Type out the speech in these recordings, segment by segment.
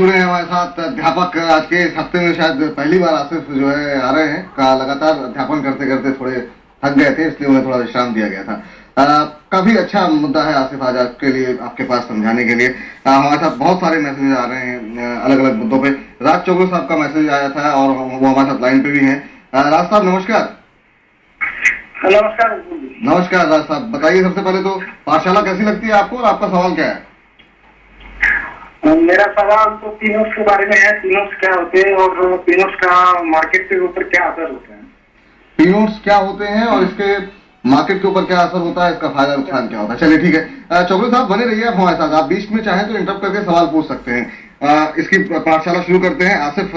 जुड़े हैं हमारे साथ अध्यापक। आज के इस हफ्ते में शायद पहली बार आसिफ जो है आ रहे हैं। का लगातार अध्यापन करते करते थोड़े थक गए थे, इसलिए उन्हें थोड़ा विश्राम दिया गया था। काफी अच्छा मुद्दा है आसिफ आज आपके लिए, आपके पास समझाने के लिए। हमारे साथ बहुत सारे मैसेज आ रहे हैं अलग अलग मुद्दों पे। राज चौगले साहब का मैसेज आया था और वो हमारे साथ लाइन पे भी हैं। राज साहब नमस्कार। नमस्कार। नमस्कार राज साहब, बताइए सबसे पहले तो पाठशाला कैसी लगती है आपको और आपका सवाल क्या है? मेरा सवाल तो पीनट्स के बारे में है। पीनट्स क्या होते हैं और पीनट्स का मार्केट के ऊपर क्या असर होता है? पीनट्स क्या होते हैं और इसके मार्केट के ऊपर क्या असर होता है, इसका फायदा नुकसान क्या होता है? चलिए ठीक है, चौगले साहब बने रहिए आप हमारे साथ। आप बीच में चाहें तो इंटरप्ट करके सवाल पूछ सकते हैं। इसकी पाठशाला शुरू करते हैं आसिफ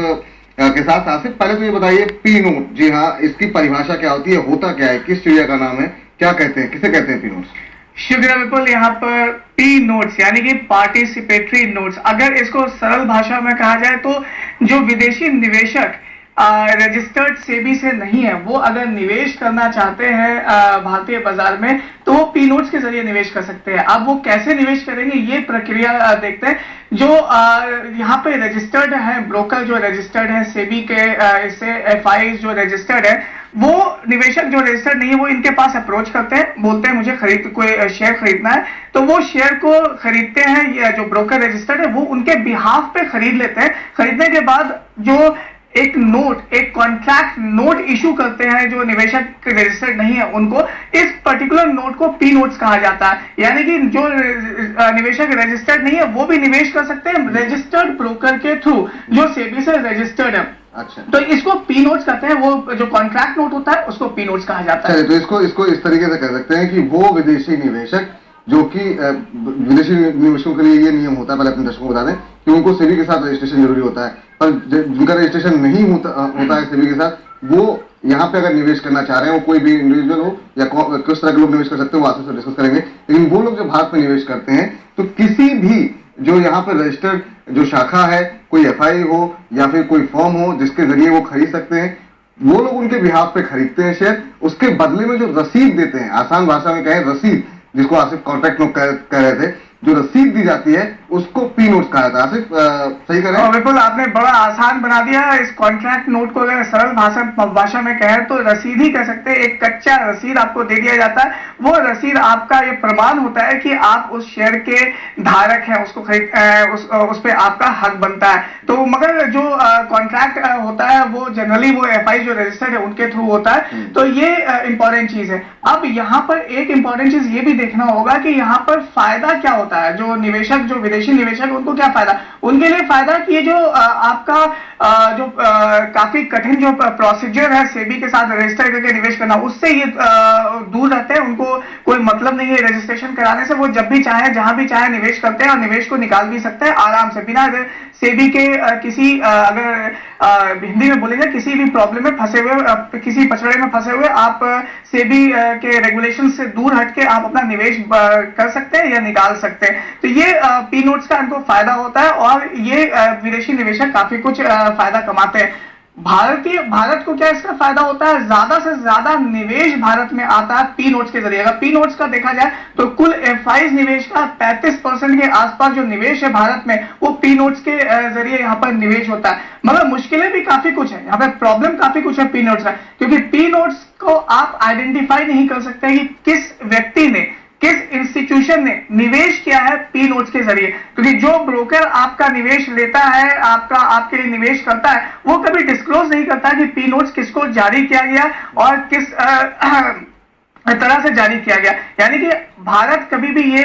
के साथ। आसिफ पहले तो ये बताइए, पी नोट, जी हाँ, इसकी परिभाषा क्या होती है, होता क्या है, किस चिड़िया का नाम है, क्या कहते हैं, किसे कहते हैं पी नोट्स? शुक्रिया विपुल। यहाँ पर पी नोट्स यानी कि पार्टिसिपेटरी नोट्स, अगर इसको सरल भाषा में कहा जाए तो जो विदेशी निवेशक रजिस्टर्ड सेबी से नहीं है, वो अगर निवेश करना चाहते हैं भारतीय बाजार में, तो वो पी नोट्स के जरिए निवेश कर सकते हैं। अब वो कैसे निवेश करेंगे ये प्रक्रिया देखते हैं। जो यहाँ पे रजिस्टर्ड है, ब्रोकर जो रजिस्टर्ड है सेबी के, इससे एफआई जो रजिस्टर्ड है, वो निवेशक जो रजिस्टर्ड नहीं है वो इनके पास अप्रोच करते हैं, बोलते हैं मुझे कोई शेयर खरीदना है, तो वो शेयर को खरीदते हैं। या जो ब्रोकर रजिस्टर्ड है वो उनके बिहाफ पे खरीद लेते हैं। खरीदने के बाद जो एक नोट, एक कॉन्ट्रैक्ट नोट इशू करते हैं जो निवेशक रजिस्टर्ड नहीं है उनको, इस पर्टिकुलर नोट को पी नोट्स कहा जाता है। यानी कि जो निवेशक रजिस्टर्ड नहीं है वो भी निवेश कर सकते हैं रजिस्टर्ड ब्रोकर के थ्रू जो सेबी से रजिस्टर्ड है। अच्छा, तो इसको पी नोट्स कहते हैं। वो जो कॉन्ट्रैक्ट नोट होता है उसको पी नोट्स कहा जाता है। तो इसको इस तरीके से कह सकते हैं कि वो विदेशी निवेशक जो कि विदेशी निवेशकों के लिए ये नियम होता है, पहले अपने दर्शकों को बता दें कि उनको सेबी के साथ रजिस्ट्रेशन जरूरी होता है, पर जिनका रजिस्ट्रेशन नहीं होता है सेबी के साथ, वो यहाँ पे अगर निवेश करना चाह रहे हैं, वो कोई भी इंडिविजुअल हो या किस तरह के लोग निवेश कर सकते हैं वो आगे से डिस्कस करेंगे। लेकिन वो लोग जो भारत में निवेश करते हैं, तो किसी भी जो यहाँ पर रजिस्टर्ड जो शाखा है, कोई एफआई हो या फिर कोई फॉर्म हो जिसके जरिए वो खरीद सकते हैं, वो लोग उनके बिहाफ पे खरीदते हैं शेयर। उसके बदले में जो रसीद देते हैं, आसान भाषा में कहें रसीद, जिसको आसिफ कॉन्ट्रैक्ट नोट कह रहे थे, जो रसीद दी जाती है उसको पी नोट्स कहा जाता है। आसिफ सही कह रहे हैं? बिल्कुल, आपने बड़ा आसान बना दिया। इस कॉन्ट्रैक्ट नोट को अगर सरल भाषा में कहें तो रसीद ही कह सकते हैं। एक कच्चा रसीद आपको दे दिया जाता है। वो रसीद आपका ये प्रमाण होता है कि आप उस शेयर के धारक हैं, उसको खरीद उस पे आपका हक बनता है। तो मगर जो कॉन्ट्रैक्ट होता है वो जनरली वो एफआई जो रजिस्टर्ड है उनके थ्रू होता है। तो ये इंपॉर्टेंट चीज है। अब यहाँ पर एक इंपॉर्टेंट चीज ये भी देखना होगा कि यहाँ पर फायदा क्या होता है। जो निवेशक, जो विदेशी निवेशक, उनको क्या फायदा? उनके लिए फायदा कि ये जो आपका जो काफी कठिन जो प्रोसीजर है सेबी के साथ रजिस्टर करके निवेश करना, उससे ये दूर रहते हैं। उनको कोई मतलब नहीं है रजिस्ट्रेशन कराने से। वो जब भी चाहे जहां भी चाहे निवेश करते हैं और निवेश को निकाल भी सकते हैं आराम से, बिना सेबी के किसी अगर हिंदी में बोलेंगे किसी भी प्रॉब्लम में फंसे हुए, किसी पछड़े में फंसे हुए, आप सेबी के रेगुलेशन से दूर हटके आप अपना निवेश कर सकते हैं या निकाल सकते हैं। तो ये पी नोट्स का इनको फायदा होता है और ये विदेशी निवेशक काफी कुछ फायदा कमाते हैं। भारत को क्या इसका फायदा होता है? ज्यादा से ज्यादा निवेश भारत में आता है पी नोट्स के जरिए। अगर पी नोट्स का देखा जाए तो कुल एफआई निवेश का 35% के आसपास जो निवेश है भारत में, वो पी नोट्स के जरिए यहाँ पर निवेश होता है। मगर मुश्किलें भी काफी कुछ है, यहाँ पर प्रॉब्लम काफी कुछ है पी नोट्स का, क्योंकि पी नोट्स को आप आइडेंटिफाई नहीं कर सकते कि किस व्यक्ति ने, किस इंस्टीट्यूशन ने निवेश किया है पी नोट्स के जरिए। क्योंकि जो ब्रोकर आपका निवेश लेता है, आपके लिए निवेश करता है, वो कभी डिस्क्लोज नहीं करता कि पी नोट्स किसको जारी किया गया और किस तरह से जारी किया गया। यानी कि भारत कभी भी ये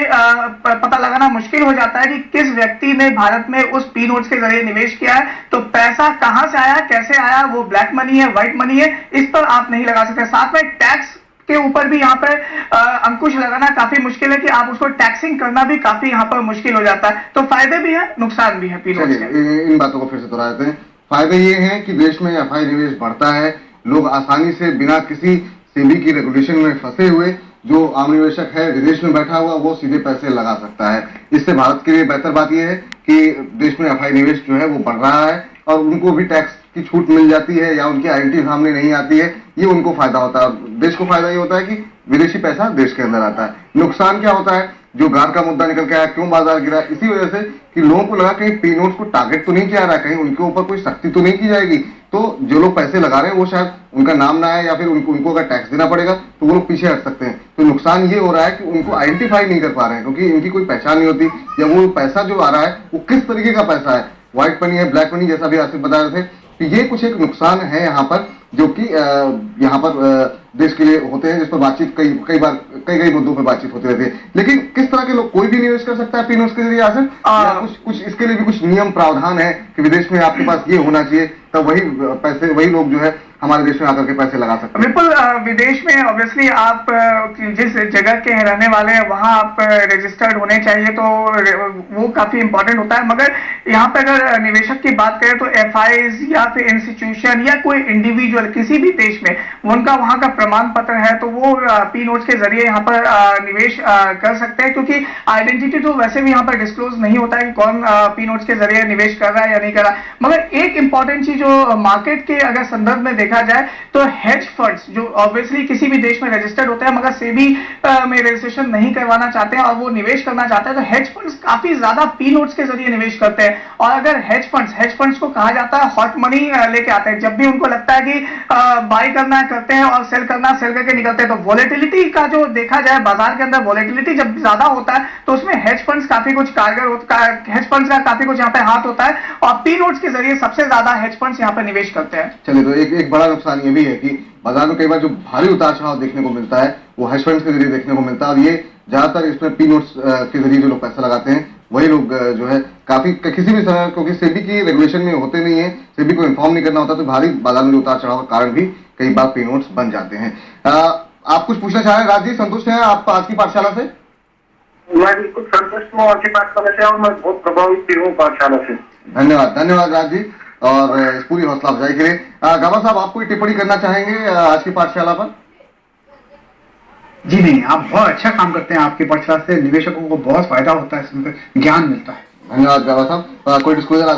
पता लगाना मुश्किल हो जाता है कि किस व्यक्ति ने भारत में उस पी नोट्स के जरिए निवेश किया है। तो पैसा कहां से आया, कैसे आया, वो ब्लैक मनी है, व्हाइट मनी है, इस पर आप नहीं लगा सकते। साथ में टैक्स के ऊपर भी यहाँ पर अंकुश लगाना काफी मुश्किल है कि आप उसको टैक्सिंग करना भी काफी यहाँ पर मुश्किल हो जाता है। तो फायदे भी है, नुकसान भी है पी नोट्स के। इन बातों को फिर से दोहरा देते हैं। फायदे ये हैं कि देश में एफआई निवेश बढ़ता है, लोग आसानी से बिना किसी सेबी की रेगुलेशन में फंसे हुए, जो आम निवेशक है विदेश में बैठा हुआ, वो सीधे पैसे लगा सकता है। इससे भारत के लिए बेहतर बात यह है कि देश में एफआई निवेश जो है वो बढ़ रहा है और उनको भी टैक्स की छूट मिल जाती है या उनकी आइडेंटिटी सामने नहीं आती है, ये उनको फायदा होता है। देश को फायदा ये होता है कि विदेशी पैसा देश के अंदर आता है। नुकसान क्या होता है, जो गार का मुद्दा निकल के आया, क्यों बाजार गिरा, इसी वजह से कि लोगों को लगा कहीं पी नोट्स को टारगेट तो नहीं किया रहा, कहीं उनके ऊपर कोई सख्ती तो नहीं की जाएगी, तो जो लोग पैसे लगा रहे हैं वो शायद उनका नाम ना आए या फिर उनको अगर टैक्स देना पड़ेगा तो वो लोग पीछे हट सकते हैं। तो नुकसान ये हो रहा है कि उनको आइडेंटिफाई नहीं कर पा रहे हैं, क्योंकि इनकी कोई पहचान नहीं होती, या वो पैसा जो आ रहा है वो किस तरीके का पैसा है, व्हाइट मनी है, ब्लैक मनी, जैसा भी आसिफ बता रहे थे। तो ये कुछ एक नुकसान है यहाँ पर, जो कि यहाँ पर देश के लिए होते हैं, जिस पर बातचीत कई मुद्दों पर बातचीत होती रहती है। लेकिन किस तरह के लोग, कोई भी निवेश कर सकता है पी नोट्स के जरिए आसिफ, या कुछ इसके लिए भी कुछ नियम प्रावधान है कि विदेश में आपके पास ये होना चाहिए, तब वही लोग जो है हमारे देश में आकर के पैसे लगा सकते हैं? बिल्कुल, विदेश में ऑब्वियसली आप जिस जगह के रहने वाले हैं वहां आप रजिस्टर्ड होने चाहिए, तो वो काफी इंपॉर्टेंट होता है। मगर यहाँ पे अगर निवेशक की बात करें तो एफआईज या फिर इंस्टीट्यूशन या कोई इंडिविजुअल किसी भी देश में उनका वहां का प्रमाण पत्र है, तो वो पी नोट्स के जरिए यहाँ पर निवेश कर सकते हैं, क्योंकि आइडेंटिटी तो वैसे भी यहाँ पर डिस्क्लोज नहीं होता है कि कौन पी नोट्स के जरिए निवेश कर रहा है या नहीं कर रहा। मगर एक इंपॉर्टेंट चीज जो मार्केट के अगर संदर्भ में देखा जाए तो हेज फंड्स जो ऑब्वियसली किसी भी देश में रजिस्टर्ड होते हैं मगर सेबी में रजिस्ट्रेशन नहीं करवाना चाहते हैं और वो निवेश करना चाहते हैं, तो हेज फंड्स काफी ज्यादा पी नोट्स के जरिए निवेश करते हैं। और अगर हेज फंड्स को कहा जाता है हॉट मनी लेके आते हैं, जब भी उनको लगता है कि बाई करना करते हैं और सेल करके निकलते हैं। तो वोलेटिलिटी का जो देखा जाए बाजार के अंदर, वोलेटिलिटी जब ज्यादा होता है तो उसमें हेज फंड्स काफी कुछ कारगर होता है, हेज फंड्स का काफी कुछ यहाँ पे हाथ होता है और पी नोट्स के जरिए सबसे ज्यादा हेज फंड्स यहाँ पे निवेश करते हैं। चलिए, तो एक बड़ा नुकसान ये भी है कि बाजार में कई बार जो भारी उतार चढ़ाव देखने को मिलता है वो हेज फंड्स के जरिए देखने को मिलता है, और ये ज्यादातर इसमें पी नोट्स के जरिए जो लोग पैसा लगाते हैं वही लोग जो है काफी किसी भी समय, क्योंकि सेबी की रेगुलेशन में होते नहीं है, सेबी को इन्फॉर्म नहीं करना होता, तो भारी बाजार में उतार चढ़ाव के कारण भी कई बार पी नोट्स बन जाते हैं। आप कुछ पूछना चाह रहे हैं राज जी? संतुष्ट हैं आप आज की पाठशाला से? मैं बिल्कुल संतुष्ट हूँ आज की पाठशाला से और मैं बहुत प्रभावित भी हूँ पाठशाला से। धन्यवाद राज जी, और इस पूरी हौसला अफजाई के लिए। गाबा साहब, आप कोई टिप्पणी करना चाहेंगे आज की पाठशाला पर? जी नहीं, आप बहुत अच्छा काम करते हैं, आपकी पाठशाला से निवेशकों को बहुत फायदा होता है, इसमें ज्ञान मिलता है। धन्यवाद गाबा साहब। कोई डिस्क्लोजर